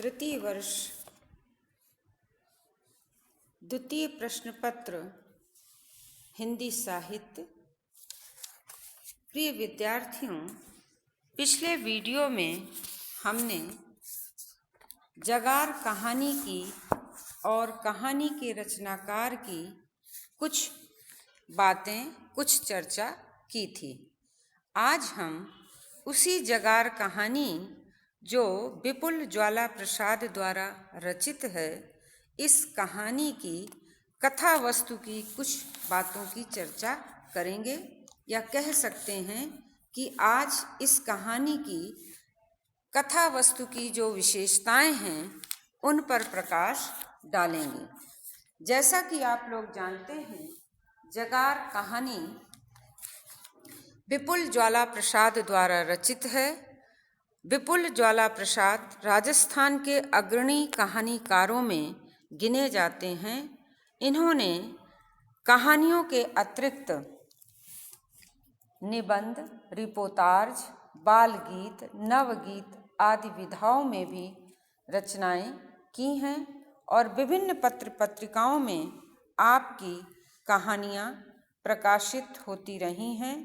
तृतीय वर्ष द्वितीय प्रश्न पत्र हिंदी साहित्य। प्रिय विद्यार्थियों, पिछले वीडियो में हमने जगार कहानी की और कहानी के रचनाकार की कुछ बातें, कुछ चर्चा की थी। आज हम उसी जगार कहानी जो विपुल ज्वाला प्रसाद द्वारा रचित है, इस कहानी की कथा वस्तु की कुछ बातों की चर्चा करेंगे, या कह सकते हैं कि आज इस कहानी की कथा वस्तु की जो विशेषताएं हैं उन पर प्रकाश डालेंगे। जैसा कि आप लोग जानते हैं, जगार कहानी विपुल ज्वाला प्रसाद द्वारा रचित है। विपुल ज्वाला प्रसाद राजस्थान के अग्रणी कहानीकारों में गिने जाते हैं। इन्होंने कहानियों के अतिरिक्त निबंध, रिपोर्टाज, बाल गीत, नवगीत आदि विधाओं में भी रचनाएं की हैं और विभिन्न पत्र पत्रिकाओं में आपकी कहानियां प्रकाशित होती रही हैं,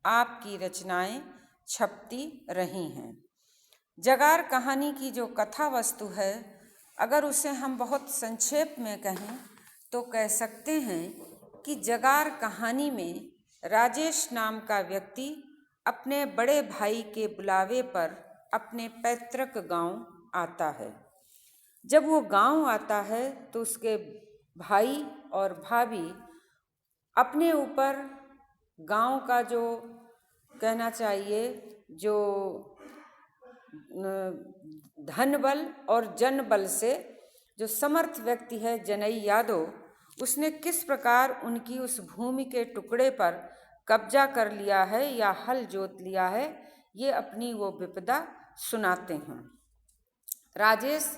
आपकी रचनाएं छपती रही हैं। जगार कहानी की जो कथा वस्तु है, अगर उसे हम बहुत संक्षेप में कहें तो कह सकते हैं कि जगार कहानी में राजेश नाम का व्यक्ति अपने बड़े भाई के बुलावे पर अपने पैतृक गांव आता है। जब वो गांव आता है तो उसके भाई और भाभी अपने ऊपर गांव का जो कहना चाहिए जो धन बल और जन बल से जो समर्थ व्यक्ति है जनई यादव, उसने किस प्रकार उनकी उस भूमि के टुकड़े पर कब्जा कर लिया है या हल जोत लिया है, ये अपनी वो विपदा सुनाते हैं। राजेश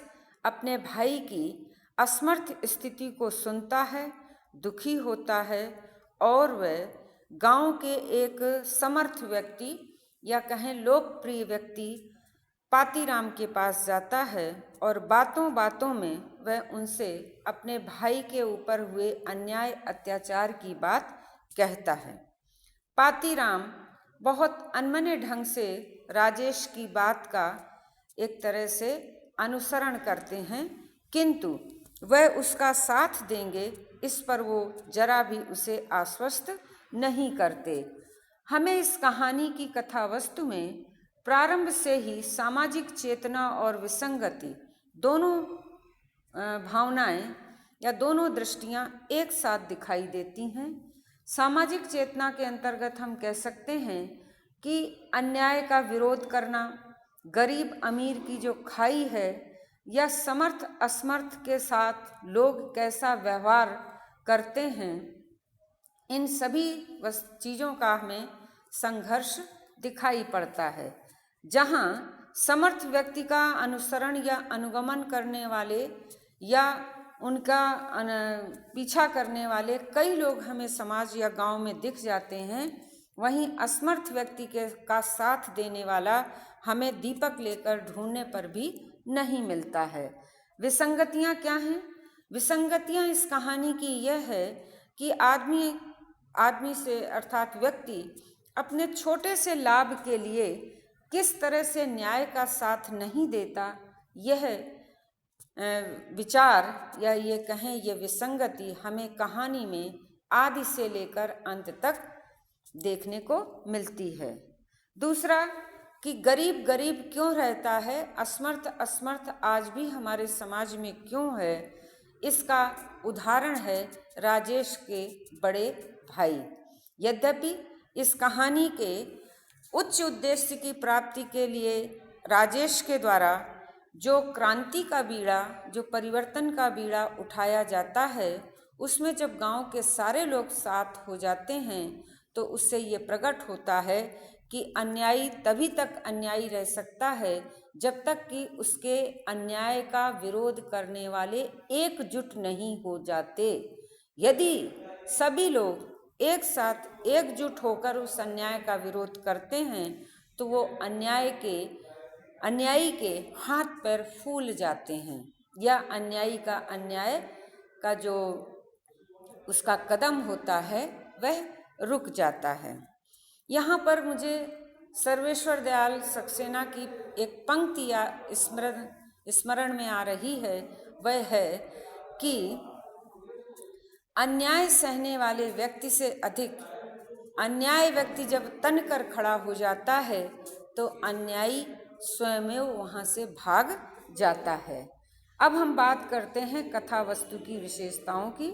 अपने भाई की असमर्थ स्थिति को सुनता है, दुखी होता है और वह गांव के एक समर्थ व्यक्ति या कहें लोकप्रिय व्यक्ति पातीराम के पास जाता है और बातों बातों में वह उनसे अपने भाई के ऊपर हुए अन्याय अत्याचार की बात कहता है। पातीराम बहुत अनमने ढंग से राजेश की बात का एक तरह से अनुसरण करते हैं, किंतु वह उसका साथ देंगे इस पर वो जरा भी उसे आश्वस्त नहीं करते। हमें इस कहानी की कथा वस्तु में प्रारंभ से ही सामाजिक चेतना और विसंगति दोनों भावनाएं या दोनों दृष्टियां एक साथ दिखाई देती हैं। सामाजिक चेतना के अंतर्गत हम कह सकते हैं कि अन्याय का विरोध करना, गरीब अमीर की जो खाई है या समर्थ असमर्थ के साथ लोग कैसा व्यवहार करते हैं, इन सभी चीज़ों का हमें संघर्ष दिखाई पड़ता है। जहाँ समर्थ व्यक्ति का अनुसरण या अनुगमन करने वाले या उनका पीछा करने वाले कई लोग हमें समाज या गांव में दिख जाते हैं, वहीं असमर्थ व्यक्ति का साथ देने वाला हमें दीपक लेकर ढूंढने पर भी नहीं मिलता है। विसंगतियाँ क्या हैं? विसंगतियाँ इस कहानी की यह है कि आदमी से अर्थात व्यक्ति अपने छोटे से लाभ के लिए किस तरह से न्याय का साथ नहीं देता, यह विचार या ये कहें ये विसंगति हमें कहानी में आदि से लेकर अंत तक देखने को मिलती है। दूसरा कि गरीब गरीब क्यों रहता है, असमर्थ असमर्थ आज भी हमारे समाज में क्यों है, इसका उदाहरण है राजेश के बड़े भाई। यद्यपि इस कहानी के उच्च उद्देश्य की प्राप्ति के लिए राजेश के द्वारा जो क्रांति का बीड़ा, जो परिवर्तन का बीड़ा उठाया जाता है, उसमें जब गांव के सारे लोग साथ हो जाते हैं तो उससे ये प्रकट होता है कि अन्यायी तभी तक अन्यायी रह सकता है जब तक कि उसके अन्याय का विरोध करने वाले एकजुट नहीं हो जाते। यदि सभी लोग एक साथ एकजुट होकर उस अन्याय का विरोध करते हैं तो वो अन्याय के अन्यायी के हाथ पैर फूल जाते हैं, या अन्यायी का अन्याय का जो उसका कदम होता है वह रुक जाता है। यहाँ पर मुझे सर्वेश्वर दयाल सक्सेना की एक पंक्ति या स्मरण में आ रही है, वह है कि अन्याय सहने वाले व्यक्ति से अधिक अन्याय व्यक्ति जब तन कर खड़ा हो जाता है तो अन्यायी स्वयं वहाँ से भाग जाता है। अब हम बात करते हैं कथा वस्तु की विशेषताओं की।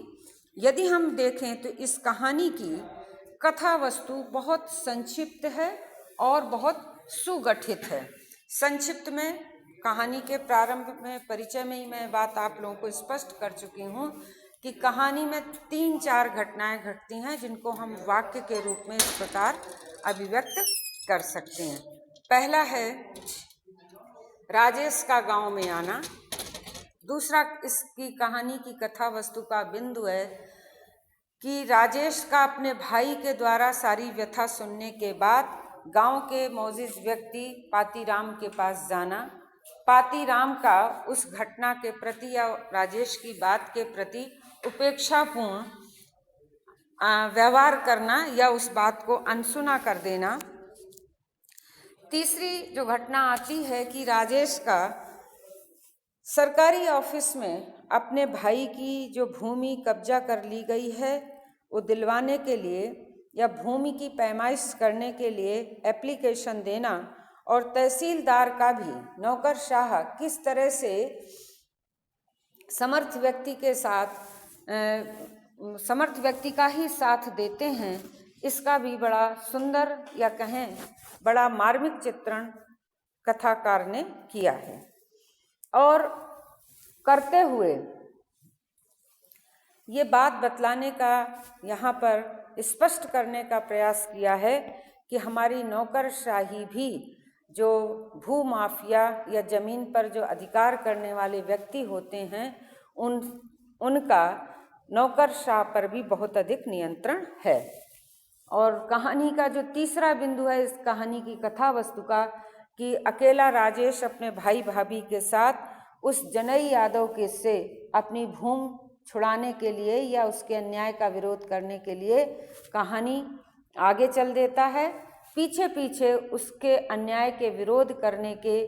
यदि हम देखें तो इस कहानी की कथा वस्तु बहुत संक्षिप्त है और बहुत सुगठित है। संक्षिप्त में कहानी के प्रारंभ में परिचय में ही मैं बात आप लोगों को स्पष्ट कर चुकी हूँ कि कहानी में 3-4 घटनाएं घटती हैं जिनको हम वाक्य के रूप में इस प्रकार अभिव्यक्त कर सकते हैं। पहला है राजेश का गांव में आना। दूसरा इसकी कहानी की कथा वस्तु का बिंदु है कि राजेश का अपने भाई के द्वारा सारी व्यथा सुनने के बाद गांव के मौजिज व्यक्ति पातीराम के पास जाना, पातीराम का उस घटना के प्रति या राजेश की बात के प्रति उपेक्षापूर्ण व्यवहार करना या उस बात को अनसुना कर देना। तीसरी जो घटना आती है कि राजेश का सरकारी ऑफिस में अपने भाई की जो भूमि कब्जा कर ली गई है वो दिलवाने के लिए या भूमि की पैमाइश करने के लिए एप्लीकेशन देना, और तहसीलदार का भी नौकरशाह किस तरह से समर्थ व्यक्ति के साथ समर्थ व्यक्ति का ही साथ देते हैं, इसका भी बड़ा सुंदर या कहें बड़ा मार्मिक चित्रण कथाकार ने किया है। और करते हुए ये बात बतलाने का यहाँ पर स्पष्ट करने का प्रयास किया है कि हमारी नौकरशाही भी जो भू माफिया या जमीन पर जो अधिकार करने वाले व्यक्ति होते हैं उनका नौकरशाह पर भी बहुत अधिक नियंत्रण है। और कहानी का जो तीसरा बिंदु है इस कहानी की कथा वस्तु का कि अकेला राजेश अपने भाई भाभी के साथ उस जनई यादव के से अपनी भूमि छुड़ाने के लिए या उसके अन्याय का विरोध करने के लिए कहानी आगे चल देता है। पीछे पीछे उसके अन्याय के विरोध करने के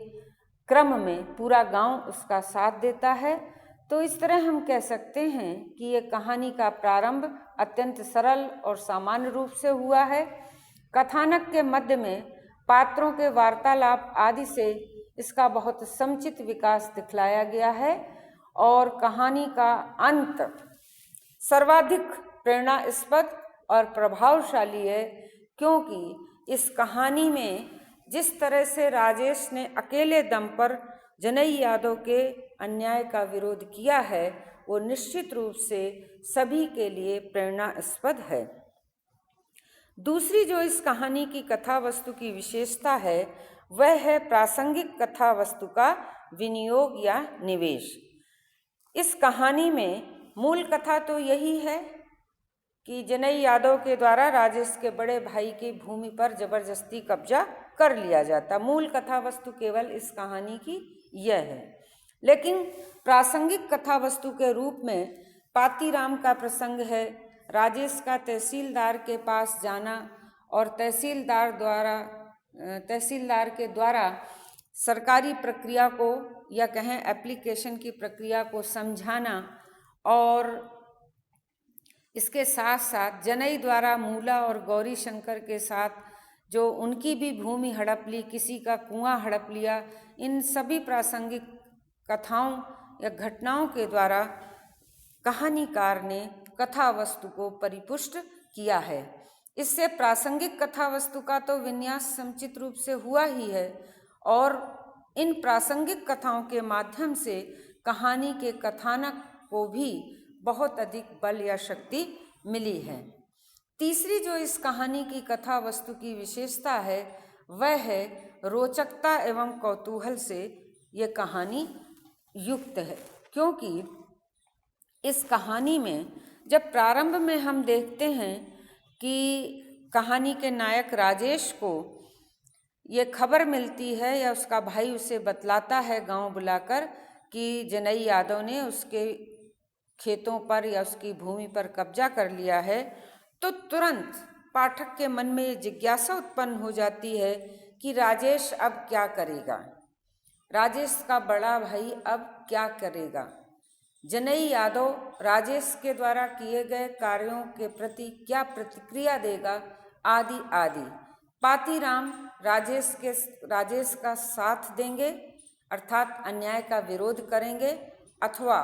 क्रम में पूरा गांव उसका साथ देता है। तो इस तरह हम कह सकते हैं कि ये कहानी का प्रारंभ अत्यंत सरल और सामान्य रूप से हुआ है। कथानक के मध्य में पात्रों के वार्तालाप आदि से इसका बहुत समुचित विकास दिखलाया गया है, और कहानी का अंत सर्वाधिक प्रेरणास्पद और प्रभावशाली है, क्योंकि इस कहानी में जिस तरह से राजेश ने अकेले दम पर जनई यादव के अन्याय का विरोध किया है वो निश्चित रूप से सभी के लिए प्रेरणास्पद है। दूसरी जो इस कहानी की कथा वस्तु की विशेषता है वह है प्रासंगिक कथा वस्तु का विनियोग या निवेश। इस कहानी में मूल कथा तो यही है कि जनई यादव के द्वारा राजेश के बड़े भाई की भूमि पर जबरदस्ती कब्जा कर लिया जाता। मूल कथा वस्तु केवल इस कहानी की यह है, लेकिन प्रासंगिक कथा वस्तु के रूप में पातीराम का प्रसंग है, राजेश का तहसीलदार के पास जाना और तहसीलदार के द्वारा सरकारी प्रक्रिया को या कहें एप्लीकेशन की प्रक्रिया को समझाना, और इसके साथ साथ जनई द्वारा मूला और गौरी शंकर के साथ जो उनकी भी भूमि हड़प ली, किसी का कुआं हड़प लिया, इन सभी प्रासंगिक कथाओं या घटनाओं के द्वारा कहानीकार ने कथा वस्तु को परिपुष्ट किया है। इससे प्रासंगिक कथा वस्तु का तो विन्यास समुचित रूप से हुआ ही है, और इन प्रासंगिक कथाओं के माध्यम से कहानी के कथानक को भी बहुत अधिक बल या शक्ति मिली है। तीसरी जो इस कहानी की कथा वस्तु की विशेषता है वह है रोचकता एवं कौतूहल से ये कहानी युक्त है, क्योंकि इस कहानी में जब प्रारंभ में हम देखते हैं कि कहानी के नायक राजेश को ये खबर मिलती है या उसका भाई उसे बतलाता है गांव बुलाकर कि जनई यादव ने उसके खेतों पर या उसकी भूमि पर कब्जा कर लिया है, तो तुरंत पाठक के मन में ये जिज्ञासा उत्पन्न हो जाती है कि राजेश अब क्या करेगा, राजेश का बड़ा भाई अब क्या करेगा। जनई यादव राजेश के द्वारा किए गए कार्यों के प्रति क्या प्रतिक्रिया देगा, आदि आदि। पातीराम राजेश का साथ देंगे अर्थात अन्याय का विरोध करेंगे, अथवा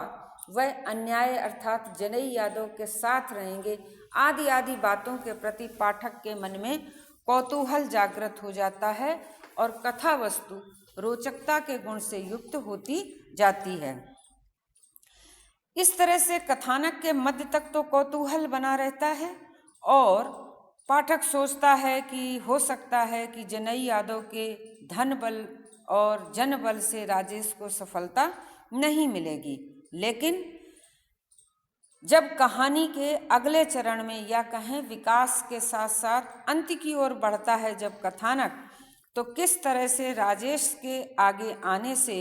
वह अन्याय अर्थात जनई यादव के साथ रहेंगे, आदि आदि बातों के प्रति पाठक के मन में कौतूहल जागृत हो जाता है और कथा वस्तु रोचकता के गुण से युक्त होती जाती है। इस तरह से कथानक के मध्य तक तो कौतूहल बना रहता है और पाठक सोचता है कि हो सकता है कि जनई यादव के धन बल और जन बल से राजेश को सफलता नहीं मिलेगी। लेकिन जब कहानी के अगले चरण में या कहें विकास के साथ साथ अंत की ओर बढ़ता है जब कथानक, तो किस तरह से राजेश के आगे आने से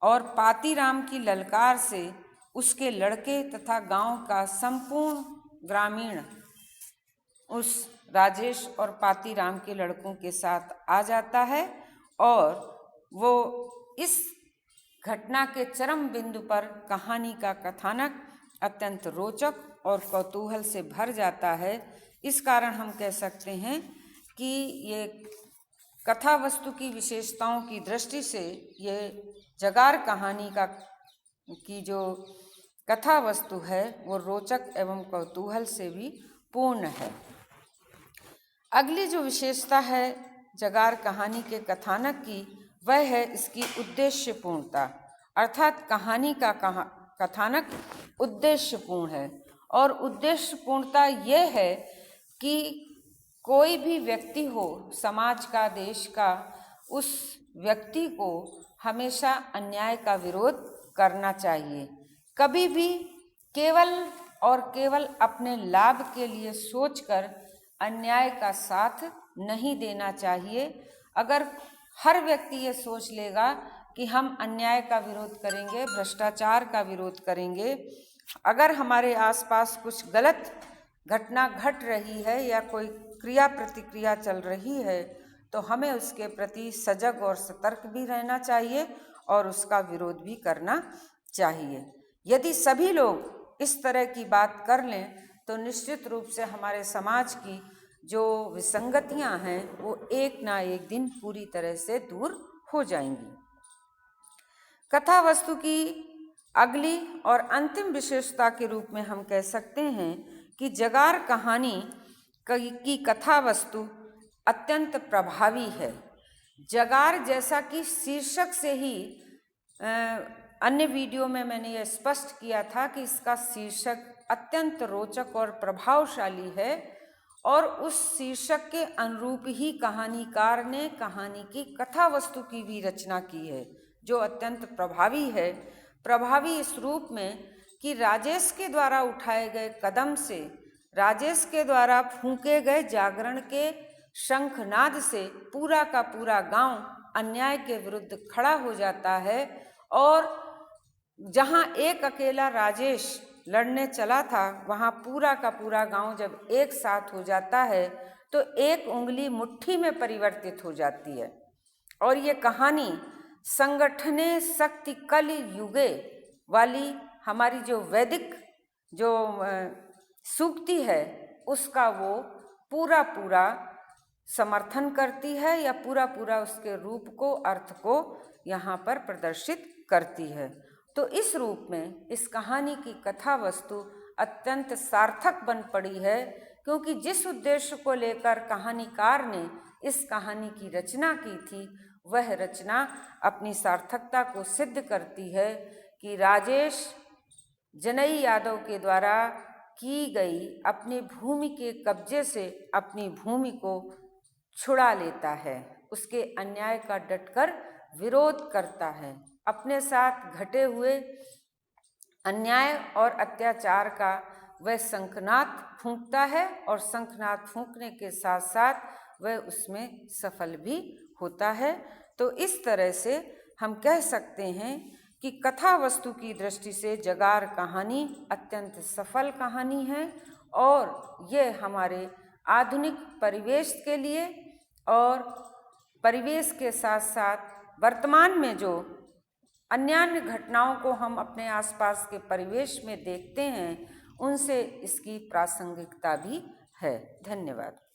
और पातीराम की ललकार से उसके लड़के तथा गांव का संपूर्ण ग्रामीण उस राजेश और पातीराम के लड़कों के साथ आ जाता है और वो इस घटना के चरम बिंदु पर कहानी का कथानक अत्यंत रोचक और कौतूहल से भर जाता है। इस कारण हम कह सकते हैं कि ये कथा वस्तु की विशेषताओं की दृष्टि से ये जगार कहानी की जो कथा वस्तु है वो रोचक एवं कौतूहल से भी पूर्ण है। अगली जो विशेषता है जगार कहानी के कथानक की, वह है इसकी उद्देश्यपूर्णता, अर्थात कहानी का कथानक उद्देश्यपूर्ण है। और उद्देश्यपूर्णता ये है कि कोई भी व्यक्ति हो समाज का, देश का, उस व्यक्ति को हमेशा अन्याय का विरोध करना चाहिए। कभी भी केवल और केवल अपने लाभ के लिए सोचकर अन्याय का साथ नहीं देना चाहिए। अगर हर व्यक्ति ये सोच लेगा कि हम अन्याय का विरोध करेंगे, भ्रष्टाचार का विरोध करेंगे, अगर हमारे आसपास कुछ गलत घटना घट रही है या कोई क्रिया प्रतिक्रिया चल रही है, तो हमें उसके प्रति सजग और सतर्क भी रहना चाहिए और उसका विरोध भी करना चाहिए। यदि सभी लोग इस तरह की बात कर लें तो निश्चित रूप से हमारे समाज की जो विसंगतियां हैं वो एक ना एक दिन पूरी तरह से दूर हो जाएंगी। कथा वस्तु की अगली और अंतिम विशेषता के रूप में हम कह सकते हैं कि जगार कहानी की कथा वस्तु अत्यंत प्रभावी है। जगार, जैसा कि शीर्षक से ही अन्य वीडियो में मैंने यह स्पष्ट किया था कि इसका शीर्षक अत्यंत रोचक और प्रभावशाली है और उस शीर्षक के अनुरूप ही कहानीकार ने कहानी की कथा वस्तु की भी रचना की है, जो अत्यंत प्रभावी है। प्रभावी इस रूप में कि राजेश के द्वारा उठाए गए कदम से, राजेश के द्वारा फूंके गए जागरण के शंखनाद से पूरा का पूरा गांव अन्याय के विरुद्ध खड़ा हो जाता है और जहां एक अकेला राजेश लड़ने चला था, वहां पूरा का पूरा गांव जब एक साथ हो जाता है तो एक उंगली मुट्ठी में परिवर्तित हो जाती है। और ये कहानी संगठने शक्ति कल युगे वाली हमारी जो वैदिक जो सूक्ति है उसका वो पूरा पूरा समर्थन करती है या पूरा पूरा उसके रूप को, अर्थ को यहाँ पर प्रदर्शित करती है। तो इस रूप में इस कहानी की कथा वस्तु अत्यंत सार्थक बन पड़ी है, क्योंकि जिस उद्देश्य को लेकर कहानीकार ने इस कहानी की रचना की थी वह रचना अपनी सार्थकता को सिद्ध करती है कि राजेश जनई यादव के द्वारा की गई अपनी भूमि के कब्जे से अपनी भूमि को छुड़ा लेता है, उसके अन्याय का डटकर विरोध करता है, अपने साथ घटे हुए अन्याय और अत्याचार का वह शंखनाद फूंकता है और शंखनाद फूंकने के साथ साथ वह उसमें सफल भी होता है। तो इस तरह से हम कह सकते हैं कि कथा वस्तु की दृष्टि से जगार कहानी अत्यंत सफल कहानी है और ये हमारे आधुनिक परिवेश के लिए और परिवेश के साथ साथ वर्तमान में जो अन्य घटनाओं को हम अपने आसपास के परिवेश में देखते हैं उनसे इसकी प्रासंगिकता भी है। धन्यवाद।